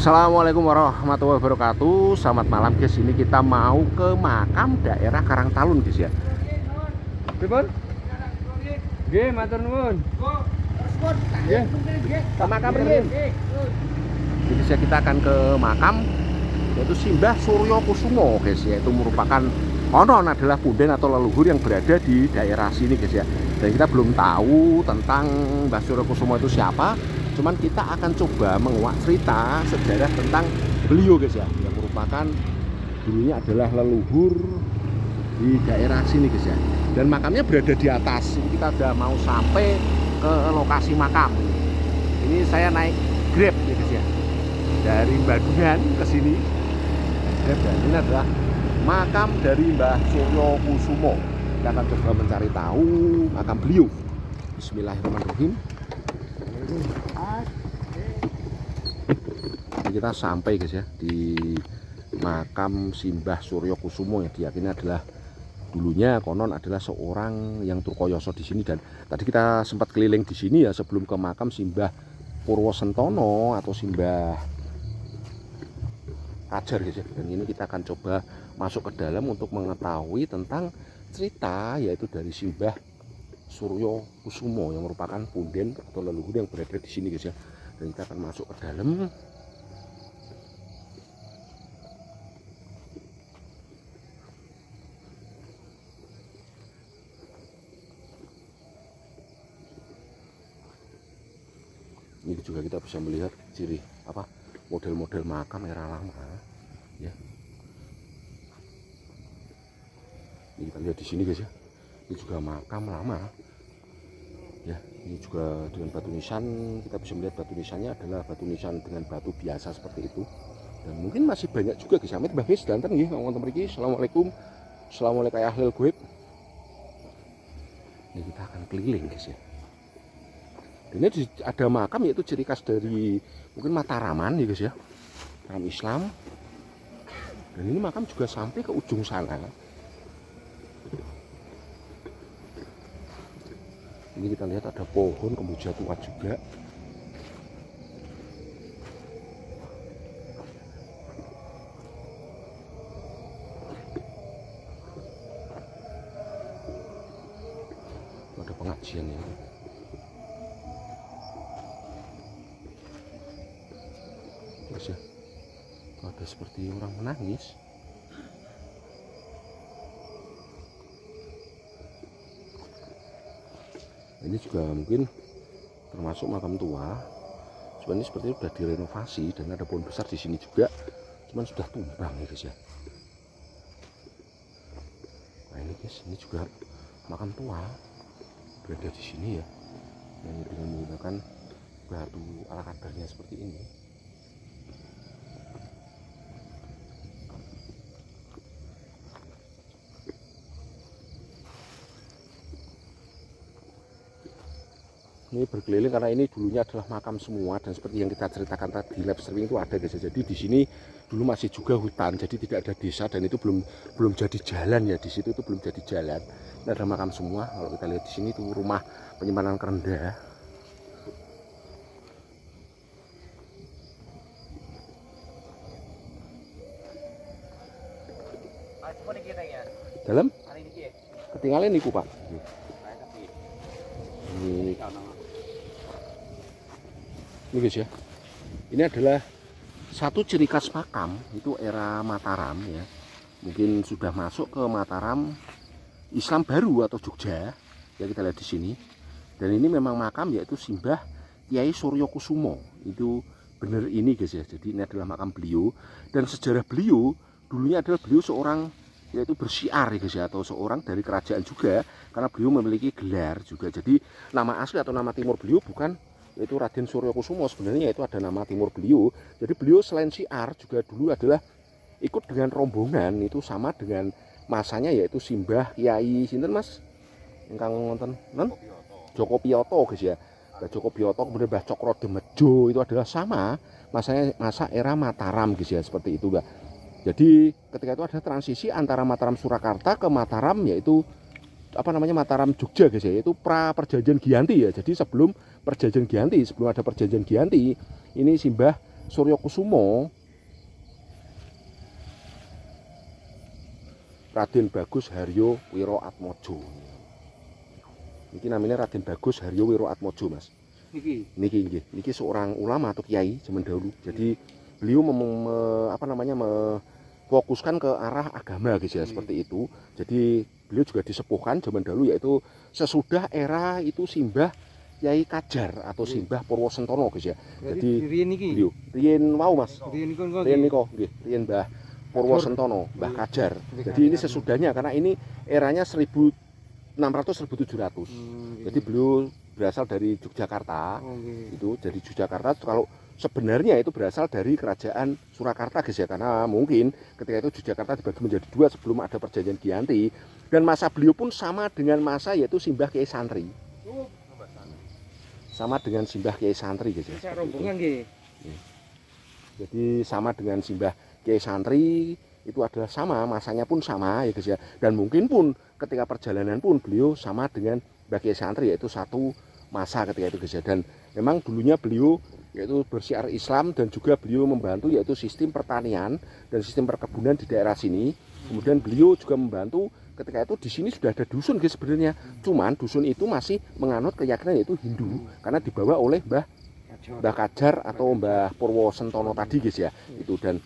Assalamualaikum warahmatullahi wabarakatuh. Selamat malam guys. Ini kita mau ke makam daerah Karangtalun guys ya. Pripun? Nggih, matur nuwun. Nggih. Ke makam riyin. Jadi kita akan ke makam yaitu Simbah Suryo Kusumo guys ya. Itu merupakan konon adalah punden atau leluhur yang berada di daerah sini guys ya. Dan kita belum tahu tentang Mbah Suryo Kusumo itu siapa. Cuman kita akan coba menguak cerita sejarah tentang beliau guys ya, yang merupakan dulunya adalah leluhur di daerah sini guys ya. Dan makamnya berada di atas. Ini kita udah mau sampai ke lokasi makam. Ini saya naik Grab ya guys ya, dari Badungan ke sini. Dan ini adalah makam dari Mbah Suryo Kusumo. Kita akan coba mencari tahu makam beliau. Bismillahirrahmanirrahim. Kita sampai guys ya di makam Simbah Suryo Kusumo yang diyakini adalah dulunya konon adalah seorang yang Turkoyoso di sini. Dan tadi kita sempat keliling di sini ya sebelum ke makam Simbah Purwosentono atau Simbah Kajar guys ya. Dan ini kita akan coba masuk ke dalam untuk mengetahui tentang cerita yaitu dari Simbah Suryo Kusumo yang merupakan punden atau leluhur yang berada di sini guys ya. Dan kita akan masuk ke dalam. Ini juga kita bisa melihat ciri apa model-model makam era lama ya. Ini kita lihat di sini guys ya. Ini juga makam lama ya. Ini juga dengan batu nisan, kita bisa melihat batu nisannya adalah batu nisan dengan batu biasa seperti itu. Dan mungkin masih banyak juga guys. Amit Mbah Fis danten nggih wonten mriki. Assalamualaikum. Assalamualaikum ahlul goib. Ini kita akan keliling guys ya. Dan ini ada makam yaitu ciri khas dari mungkin Mataraman ya guys ya. Makam Islam. Dan ini makam juga sampai ke ujung sana. Ini kita lihat ada pohon kemboja tua juga. Ada pengajian ya. Terus ya, ada seperti orang menangis. Ini juga mungkin termasuk makam tua. Cuman ini sepertinya sudah direnovasi dan ada pohon besar di sini juga. Cuman sudah tumbang ya guys ya. Nah ini guys, ini juga makam tua berada di sini ya. Yang dengan menggunakan batu ala kadarnya seperti ini. Ini berkeliling karena ini dulunya adalah makam semua dan seperti yang kita ceritakan tadi live streaming itu ada guys. Jadi di sini dulu masih juga hutan, jadi tidak ada desa dan itu belum jadi jalan ya. Di situ itu belum jadi jalan. Ini ada makam semua. Kalau kita lihat di sini itu rumah penyimpanan kerenda. Dalam? Ketinggalan niku Pak. Ini guys ya, ini adalah satu ciri khas makam itu era Mataram ya. Mungkin sudah masuk ke Mataram Islam baru atau Jogja ya, kita lihat di sini. Dan ini memang makam yaitu Simbah Kyai Suryo Kusumo. Itu benar ini guys ya. Jadi ini adalah makam beliau dan sejarah beliau dulunya adalah beliau seorang yaitu bersiar ya guys ya, atau seorang dari kerajaan juga karena beliau memiliki gelar juga. Jadi nama asli atau nama timur beliau bukan yaitu Raden Suryo Kusumo, sebenarnya itu ada nama timur beliau. Jadi beliau selain siar juga dulu adalah ikut dengan rombongan itu sama dengan masanya yaitu Simbah Kyai sinten Mas ingkang wonten non Joko Piyoto guys ya. Mbah Joko Piyoto kemudian Mbah Cokro Demejo itu adalah sama masanya, masa era Mataram guys ya, seperti itu Mbak. Jadi ketika itu ada transisi antara Mataram Surakarta ke Mataram yaitu apa namanya Mataram Jogja guys ya, yaitu pra perjanjian Giyanti ya. Jadi sebelum perjanjian Giyanti, sebelum ada perjanjian Giyanti, ini Simbah Suryokusumo Raden Bagus Haryo Wiro Atmojo. Niki namanya Raden Bagus Haryo Wiro Atmojo, Mas. Niki seorang ulama atau kiai zaman dahulu. Jadi beliau fokuskan ke arah agama guys ya, seperti itu. Jadi beliau juga disepuhkan zaman dahulu, yaitu sesudah era itu Simbah Kyai Kajar atau Simbah Purwosentono guys ya. Jadi beliau riyen wau Mas. Riyen niko nggih, riyen Mbah Purwosentono, Mbah Kajar. Jadi ini sesudahnya karena ini eranya 1600 1700. Jadi beliau berasal dari Yogyakarta. Itu dari Yogyakarta. Kalau sebenarnya itu berasal dari kerajaan Surakarta guys ya, karena mungkin ketika itu Yogyakarta dibagi menjadi dua sebelum ada perjanjian Giyanti, dan masa beliau pun sama dengan masa yaitu Simbah Kyai Santri. Sama dengan Simbah Kyai Santri guys ya. Jadi sama dengan Simbah Kyai Santri itu adalah sama, masanya pun sama ya guys ya. Dan mungkin pun ketika perjalanan pun beliau sama dengan Mbah Kyai Santri, yaitu satu masa ketika itu guys ya. Dan memang dulunya beliau yaitu bersiar Islam dan juga beliau membantu yaitu sistem pertanian dan sistem perkebunan di daerah sini. Kemudian beliau juga membantu ketika itu di sini sudah ada dusun guys sebenarnya. Cuman dusun itu masih menganut keyakinan yaitu Hindu karena dibawa oleh Mbah Kajar atau Mbah Purwosentono tadi guys ya. Itu, dan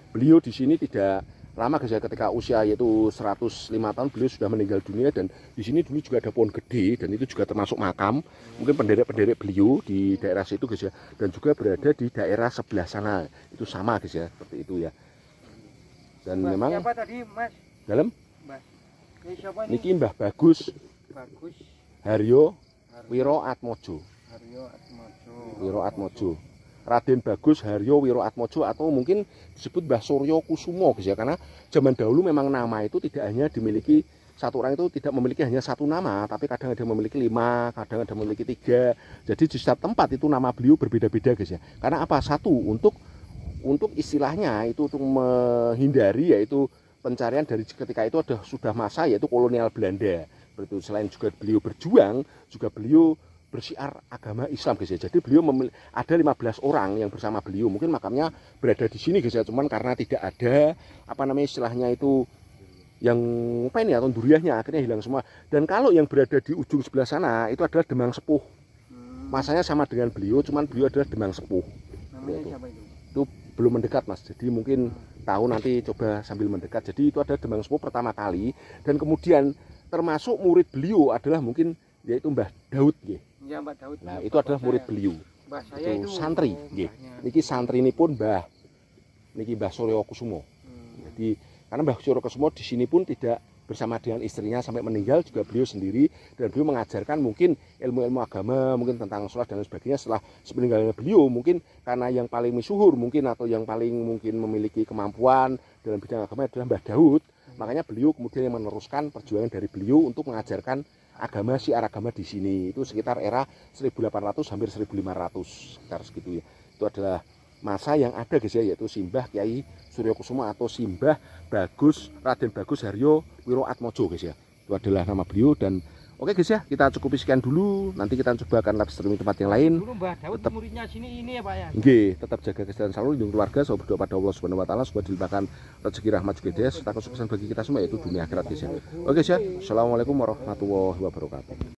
beliau di sini tidak lama guys ya, ketika usia yaitu 105 tahun beliau sudah meninggal dunia. Dan di sini dulu juga ada pohon gede dan itu juga termasuk makam mungkin penderek-penderek beliau di daerah situ guys ya, dan juga berada di daerah sebelah sana itu sama guys ya, seperti itu ya. Dan Mbak, memang siapa tadi Mas? Dalam Mbak. Niki Mbah Bagus Haryo Wiro Atmojo. Wiro Atmojo. Raden Bagus Haryo Wiro Atmojo atau mungkin disebut Mbah Suryokusumo guys ya, karena zaman dahulu memang nama itu tidak hanya dimiliki satu orang, itu tidak memiliki hanya satu nama, tapi kadang ada memiliki 5, kadang ada memiliki 3. Jadi di setiap tempat itu nama beliau berbeda-beda guys ya. Karena apa? Satu untuk istilahnya itu untuk menghindari yaitu pencarian dari ketika itu sudah masa yaitu kolonial Belanda. Begitu. Selain juga beliau berjuang, juga beliau bersiar agama Islam guys ya. Jadi beliau ada 15 orang yang bersama beliau. Mungkin makamnya berada di sini guys ya, cuman karena tidak ada istilahnya itu yang penny atau duriahnya akhirnya hilang semua. Dan kalau yang berada di ujung sebelah sana itu adalah Demang Sepuh. Masanya sama dengan beliau, cuman beliau adalah Demang Sepuh. Itu belum mendekat Mas. Jadi mungkin tahu nanti coba sambil mendekat. Jadi itu adalah Demang Sepuh pertama kali, dan kemudian termasuk murid beliau adalah mungkin yaitu Mbah Daud nggih. Ya, Mbah Daud. Nah, itu adalah murid beliau. Itu santri nggih. Niki santri ini pun niki Mbah Suryokusumo. Jadi karena Mbah Suryokusumo di sini pun tidak bersama dengan istrinya sampai meninggal, juga beliau sendiri, dan beliau mengajarkan mungkin ilmu-ilmu agama mungkin tentang sholat dan sebagainya. Setelah meninggalnya beliau mungkin karena yang paling masyhur mungkin atau yang paling mungkin memiliki kemampuan dalam bidang agama adalah Mbah Daud. Makanya beliau kemudian yang meneruskan perjuangan dari beliau untuk mengajarkan agama, syiar agama di sini. Itu sekitar era 1800 hampir 1500 sekitar segitu ya. Itu adalah masa yang ada guys ya, yaitu Simbah Kyai Suryokusumo atau Simbah Raden Bagus Haryo Wiro Atmojo guys ya. Itu adalah nama beliau. Dan oke guys ya, kita cukupi sekian dulu. Nanti kita coba akan live streaming tempat yang lain. Dulu Mbah Daud tetap, muridnya sini ini ya Pak ya. Nggih, tetap jaga kesehatan selalu, lindungi keluarga, selalu berdoa pada Allah Subhanahu wa taala supaya dilimpahkan rezeki rahmat juga serta kesuksesan bagi kita semua yaitu dunia akhirat guys ya. Oke guys ya. Assalamualaikum warahmatullahi wabarakatuh.